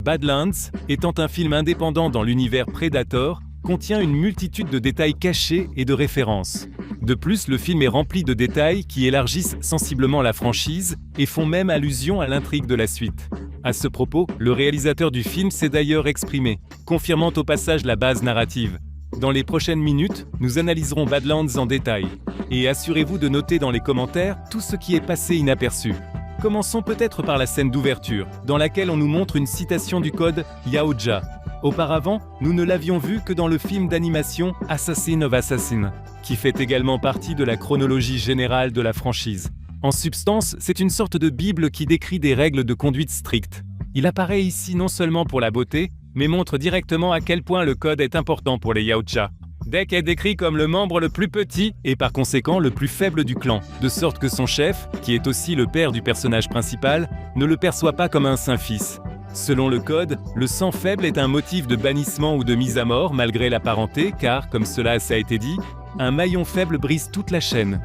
Badlands, étant un film indépendant dans l'univers Predator, contient une multitude de détails cachés et de références. De plus, le film est rempli de détails qui élargissent sensiblement la franchise et font même allusion à l'intrigue de la suite. À ce propos, le réalisateur du film s'est d'ailleurs exprimé, confirmant au passage la base narrative. Dans les prochaines minutes, nous analyserons Badlands en détail. Et assurez-vous de noter dans les commentaires tout ce qui est passé inaperçu. Commençons peut-être par la scène d'ouverture, dans laquelle on nous montre une citation du code Yautja. Auparavant, nous ne l'avions vu que dans le film d'animation Assassin of Assassin, qui fait également partie de la chronologie générale de la franchise. En substance, c'est une sorte de bible qui décrit des règles de conduite strictes. Il apparaît ici non seulement pour la beauté, mais montre directement à quel point le code est important pour les Yautja. Dek est décrit comme le membre le plus petit et par conséquent le plus faible du clan, de sorte que son chef, qui est aussi le père du personnage principal, ne le perçoit pas comme un saint fils. Selon le code, le sang faible est un motif de bannissement ou de mise à mort malgré la parenté car, comme cela a été dit, un maillon faible brise toute la chaîne.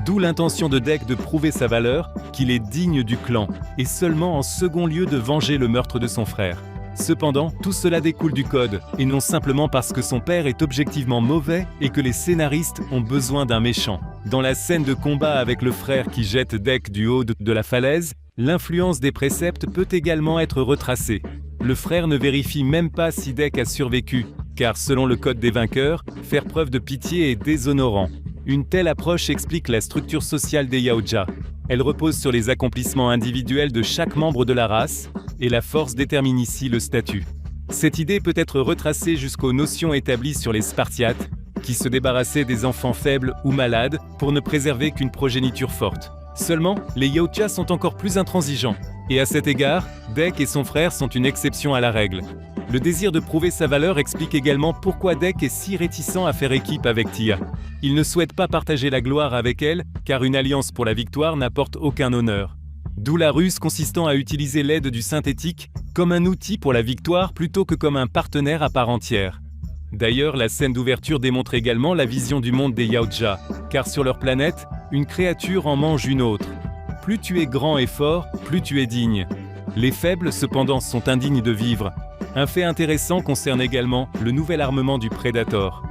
D'où l'intention de Dek de prouver sa valeur, qu'il est digne du clan, et seulement en second lieu de venger le meurtre de son frère. Cependant, tout cela découle du code, et non simplement parce que son père est objectivement mauvais et que les scénaristes ont besoin d'un méchant. Dans la scène de combat avec le frère qui jette Dek du haut de la falaise, l'influence des préceptes peut également être retracée. Le frère ne vérifie même pas si Dek a survécu, car selon le code des vainqueurs, faire preuve de pitié est déshonorant. Une telle approche explique la structure sociale des Yautja. Elle repose sur les accomplissements individuels de chaque membre de la race, et la force détermine ici le statut. Cette idée peut être retracée jusqu'aux notions établies sur les Spartiates, qui se débarrassaient des enfants faibles ou malades pour ne préserver qu'une progéniture forte. Seulement, les Yautja sont encore plus intransigeants, et à cet égard, Dek et son frère sont une exception à la règle. Le désir de prouver sa valeur explique également pourquoi Dek est si réticent à faire équipe avec Tia. Il ne souhaite pas partager la gloire avec elle, car une alliance pour la victoire n'apporte aucun honneur. D'où la ruse consistant à utiliser l'aide du synthétique comme un outil pour la victoire plutôt que comme un partenaire à part entière. D'ailleurs, la scène d'ouverture démontre également la vision du monde des Yautja, car sur leur planète, une créature en mange une autre. Plus tu es grand et fort, plus tu es digne. Les faibles, cependant, sont indignes de vivre. Un fait intéressant concerne également le nouvel armement du Predator.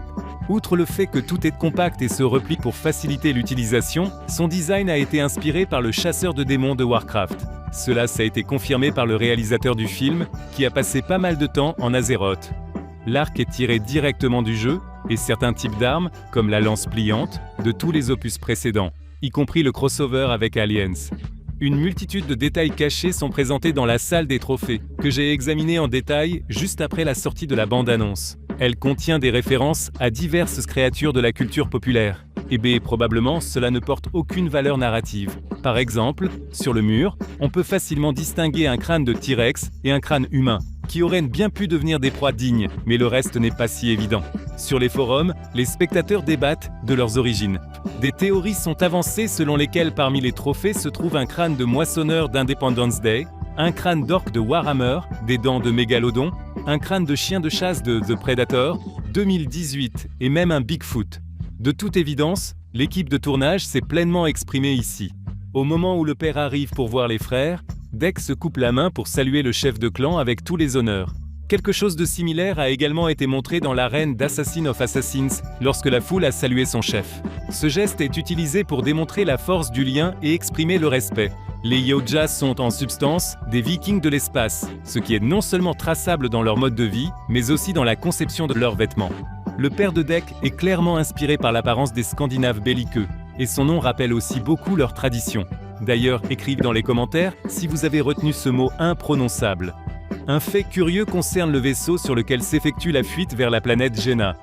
Outre le fait que tout est compact et se replie pour faciliter l'utilisation, son design a été inspiré par le chasseur de démons de Warcraft. Cela a été confirmé par le réalisateur du film, qui a passé pas mal de temps en Azeroth. L'arc est tiré directement du jeu, et certains types d'armes, comme la lance pliante, de tous les opus précédents, y compris le crossover avec Aliens. Une multitude de détails cachés sont présentés dans la salle des trophées, que j'ai examiné en détail juste après la sortie de la bande-annonce. Elle contient des références à diverses créatures de la culture populaire. Et bien, probablement, cela ne porte aucune valeur narrative. Par exemple, sur le mur, on peut facilement distinguer un crâne de T-Rex et un crâne humain, qui auraient bien pu devenir des proies dignes, mais le reste n'est pas si évident. Sur les forums, les spectateurs débattent de leurs origines. Des théories sont avancées selon lesquelles parmi les trophées se trouve un crâne de moissonneur d'Independence Day, un crâne d'orque de Warhammer, des dents de Mégalodon, un crâne de chien de chasse de The Predator, 2018, et même un Bigfoot. De toute évidence, l'équipe de tournage s'est pleinement exprimée ici. Au moment où le père arrive pour voir les frères, Dek se coupe la main pour saluer le chef de clan avec tous les honneurs. Quelque chose de similaire a également été montré dans l'arène d'Assassin of Assassins, lorsque la foule a salué son chef. Ce geste est utilisé pour démontrer la force du lien et exprimer le respect. Les Yautja sont en substance des Vikings de l'espace, ce qui est non seulement traçable dans leur mode de vie, mais aussi dans la conception de leurs vêtements. Le père de Dek est clairement inspiré par l'apparence des Scandinaves belliqueux, et son nom rappelle aussi beaucoup leur tradition. D'ailleurs, écrivez dans les commentaires si vous avez retenu ce mot imprononçable. Un fait curieux concerne le vaisseau sur lequel s'effectue la fuite vers la planète Jenna.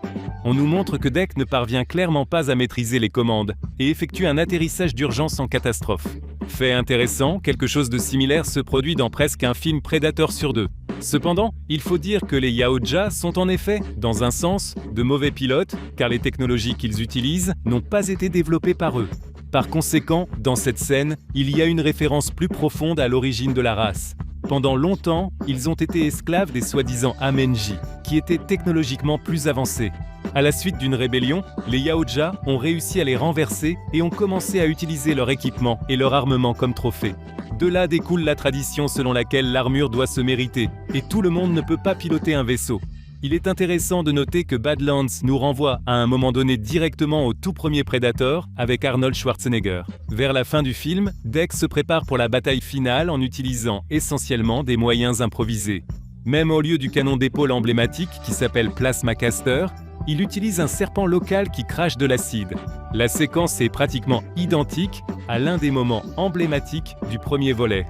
On nous montre que Dek ne parvient clairement pas à maîtriser les commandes et effectue un atterrissage d'urgence en catastrophe. Fait intéressant, quelque chose de similaire se produit dans presque un film Predator sur deux. Cependant, il faut dire que les Yautja sont en effet, dans un sens, de mauvais pilotes, car les technologies qu'ils utilisent n'ont pas été développées par eux. Par conséquent, dans cette scène, il y a une référence plus profonde à l'origine de la race. Pendant longtemps, ils ont été esclaves des soi-disant Amenji, qui étaient technologiquement plus avancés. À la suite d'une rébellion, les Yautja ont réussi à les renverser et ont commencé à utiliser leur équipement et leur armement comme trophée. De là découle la tradition selon laquelle l'armure doit se mériter, et tout le monde ne peut pas piloter un vaisseau. Il est intéressant de noter que Badlands nous renvoie à un moment donné directement au tout premier Predator avec Arnold Schwarzenegger. Vers la fin du film, Deck se prépare pour la bataille finale en utilisant essentiellement des moyens improvisés. Même au lieu du canon d'épaule emblématique qui s'appelle Plasma Caster, il utilise un serpent local qui crache de l'acide. La séquence est pratiquement identique à l'un des moments emblématiques du premier volet.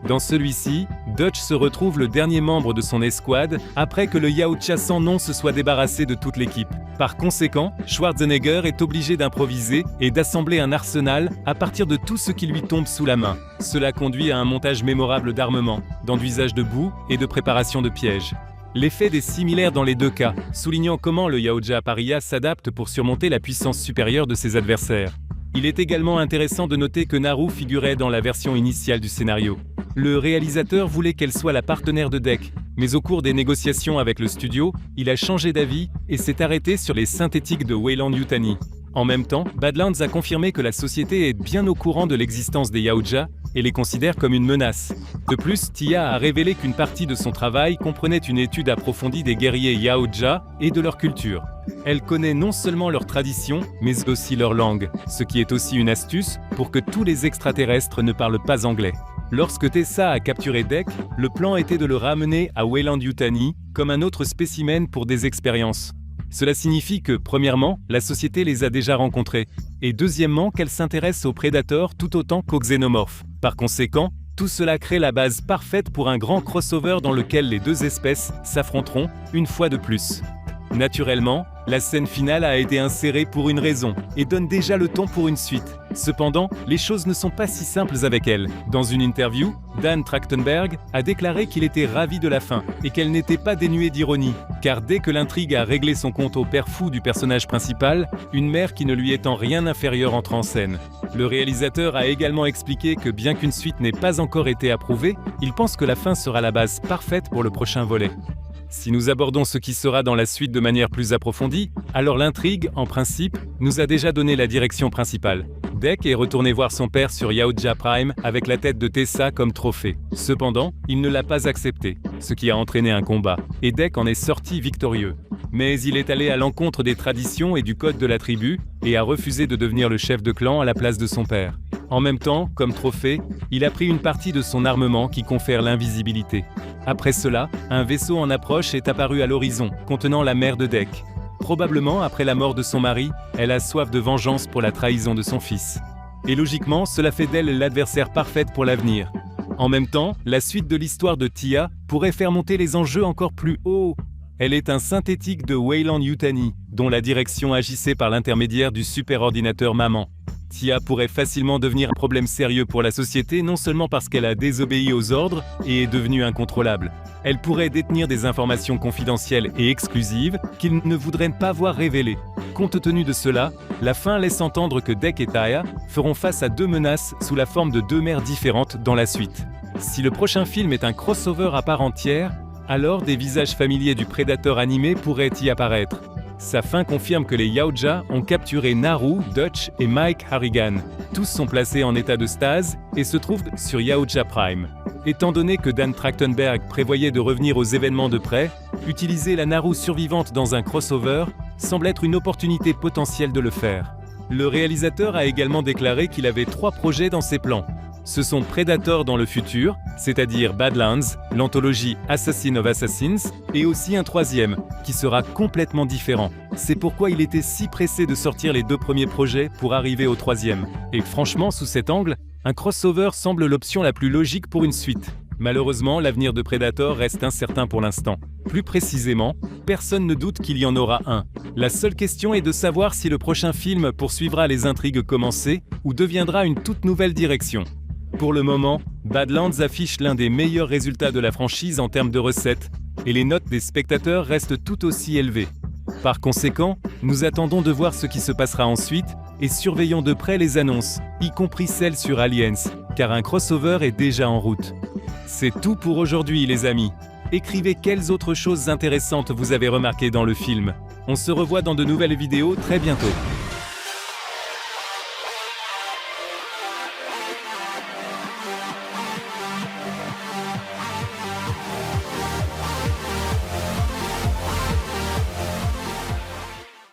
Dans celui-ci, Dutch se retrouve le dernier membre de son escouade après que le Yautja sans nom se soit débarrassé de toute l'équipe. Par conséquent, Schwarzenegger est obligé d'improviser et d'assembler un arsenal à partir de tout ce qui lui tombe sous la main. Cela conduit à un montage mémorable d'armement, d'enduisage de boue et de préparation de pièges. L'effet est similaire dans les deux cas, soulignant comment le Yautja Paria s'adapte pour surmonter la puissance supérieure de ses adversaires. Il est également intéressant de noter que Naru figurait dans la version initiale du scénario. Le réalisateur voulait qu'elle soit la partenaire de Deck, mais au cours des négociations avec le studio, il a changé d'avis et s'est arrêté sur les synthétiques de Weyland-Yutani. En même temps, Badlands a confirmé que la société est bien au courant de l'existence des Yautja et les considère comme une menace. De plus, Tia a révélé qu'une partie de son travail comprenait une étude approfondie des guerriers Yautja et de leur culture. Elle connaît non seulement leurs traditions, mais aussi leur langue, ce qui est aussi une astuce pour que tous les extraterrestres ne parlent pas anglais. Lorsque Tessa a capturé Deck, le plan était de le ramener à Weyland-Yutani comme un autre spécimen pour des expériences. Cela signifie que, premièrement, la société les a déjà rencontrés, et deuxièmement, qu'elle s'intéresse aux prédateurs tout autant qu'aux xénomorphes. Par conséquent, tout cela crée la base parfaite pour un grand crossover dans lequel les deux espèces s'affronteront une fois de plus. Naturellement, la scène finale a été insérée pour une raison et donne déjà le ton pour une suite. Cependant, les choses ne sont pas si simples avec elle. Dans une interview, Dan Trachtenberg a déclaré qu'il était ravi de la fin et qu'elle n'était pas dénuée d'ironie, car dès que l'intrigue a réglé son compte au père fou du personnage principal, une mère qui ne lui est en rien inférieure entre en scène. Le réalisateur a également expliqué que bien qu'une suite n'ait pas encore été approuvée, il pense que la fin sera la base parfaite pour le prochain volet. Si nous abordons ce qui sera dans la suite de manière plus approfondie, alors l'intrigue, en principe, nous a déjà donné la direction principale. Deck est retourné voir son père sur Yautja Prime avec la tête de Tessa comme trophée. Cependant, il ne l'a pas accepté, ce qui a entraîné un combat, et Deck en est sorti victorieux. Mais il est allé à l'encontre des traditions et du code de la tribu, et a refusé de devenir le chef de clan à la place de son père. En même temps, comme trophée, il a pris une partie de son armement qui confère l'invisibilité. Après cela, un vaisseau en approche est apparu à l'horizon, contenant la mère de Deck. Probablement, après la mort de son mari, elle a soif de vengeance pour la trahison de son fils. Et logiquement, cela fait d'elle l'adversaire parfaite pour l'avenir. En même temps, la suite de l'histoire de Tia pourrait faire monter les enjeux encore plus haut. Elle est un synthétique de Weyland-Yutani, dont la direction agissait par l'intermédiaire du superordinateur Maman. Tia pourrait facilement devenir un problème sérieux pour la société, non seulement parce qu'elle a désobéi aux ordres et est devenue incontrôlable. Elle pourrait détenir des informations confidentielles et exclusives qu'ils ne voudraient pas voir révélées. Compte tenu de cela, la fin laisse entendre que Deck et Tia feront face à deux menaces sous la forme de deux mères différentes dans la suite. Si le prochain film est un crossover à part entière, alors des visages familiers du prédateur animé pourraient y apparaître. Sa fin confirme que les Yautja ont capturé Naru, Dutch et Mike Harrigan. Tous sont placés en état de stase et se trouvent sur Yautja Prime. Étant donné que Dan Trachtenberg prévoyait de revenir aux événements de près, utiliser la Naru survivante dans un crossover semble être une opportunité potentielle de le faire. Le réalisateur a également déclaré qu'il avait 3 projets dans ses plans. Ce sont Predator dans le futur, c'est-à-dire Badlands, l'anthologie Assassin of Assassins, et aussi un 3e, qui sera complètement différent. C'est pourquoi il était si pressé de sortir les 2 premiers projets pour arriver au 3e. Et franchement, sous cet angle, un crossover semble l'option la plus logique pour une suite. Malheureusement, l'avenir de Predator reste incertain pour l'instant. Plus précisément, personne ne doute qu'il y en aura un. La seule question est de savoir si le prochain film poursuivra les intrigues commencées ou deviendra une toute nouvelle direction. Pour le moment, Badlands affiche l'un des meilleurs résultats de la franchise en termes de recettes, et les notes des spectateurs restent tout aussi élevées. Par conséquent, nous attendons de voir ce qui se passera ensuite, et surveillons de près les annonces, y compris celles sur Aliens, car un crossover est déjà en route. C'est tout pour aujourd'hui les amis. Écrivez quelles autres choses intéressantes vous avez remarquées dans le film. On se revoit dans de nouvelles vidéos très bientôt.